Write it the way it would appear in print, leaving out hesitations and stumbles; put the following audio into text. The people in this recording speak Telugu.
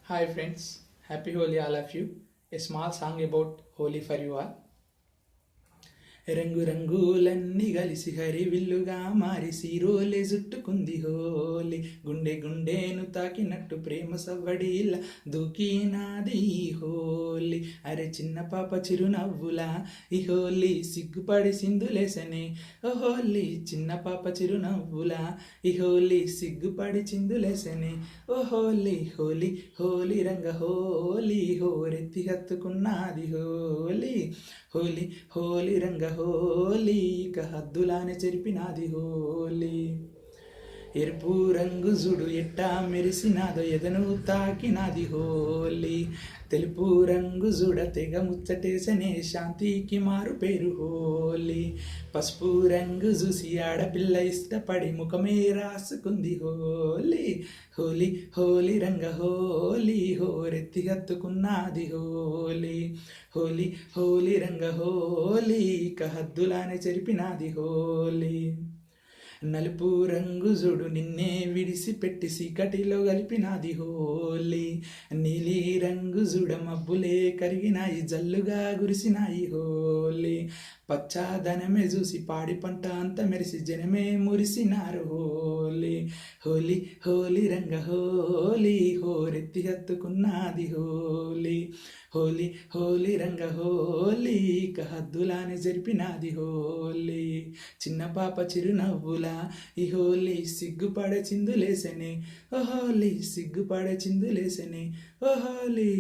Hi friends, happy Holi all of you. A small song about Holi for you all. రంగు రంగులన్నీ కలిసి హరివిల్లుగా మారి సీరోలే జుట్టుకుంది హోలీ గుండె గుండెను తాకినట్టు ప్రేమ సవ్వడిలా దూకినాది ఈ హోలీ అరే చిన్న పాప చిరునవ్వులా ఈ హోలీ సిగ్గుపడి సింధులేసనే ఓ హోలీ చిన్న పాప చిరునవ్వులా ఈ హోలీ సిగ్గుపడి చిందులేసనే ఓ హోలీ హోలీ హోలీ రంగ హోలీ హోరెత్తి హత్తుకున్నది హోలీ హోలీ హోలీ రంగ హోలీ ఇక హద్దులానే చెరిపినాది హోలీ ఎరుపు రంగు జుడు ఎట్టా మెరిసినాదో ఎదను తాకినాది హోలీ తెలుపు రంగు జుడ తెగ ముచ్చటేసనే శాంతికి మారు పేరు హోలీ పసుపు రంగు చూసి ఆడపిల్ల ఇష్టపడి ముఖమే రాసుకుంది హోలీ హోలీ హోలీ రంగ హోలీ హోరెత్తి హత్తుకున్నది హోలీ హోలీ హోలీ రంగ హోలీ ఇక హద్దులానే చెరిపినాది హోలీ నలుపు రంగు జుడు నిన్నే విడిసిపెట్టి సీకటిలో కలిపినాది హోలీ నీలి రంగు జుడ మబ్బులే కరిగినాయి జల్లుగా గురిసినాయి హోలీ పచ్చాదనమే చూసి పాడి పంట అంత మెరిసి జనమే మురిసినారు హోలీ హోలీ హోలీ రంగ హోలీ హోరెత్తి హత్తుకున్నది హోలీ హోలీ హోలీ రంగ హోలీ ఇక హద్దులానే జరిపినాది హోలీ చిన్న పాప చిరునవ్వులా ఈ హోలీ సిగ్గుపడే చిందులేసనే ఓ హోలీ సిగ్గుపడే చిందులేసనే ఓ హోలీ.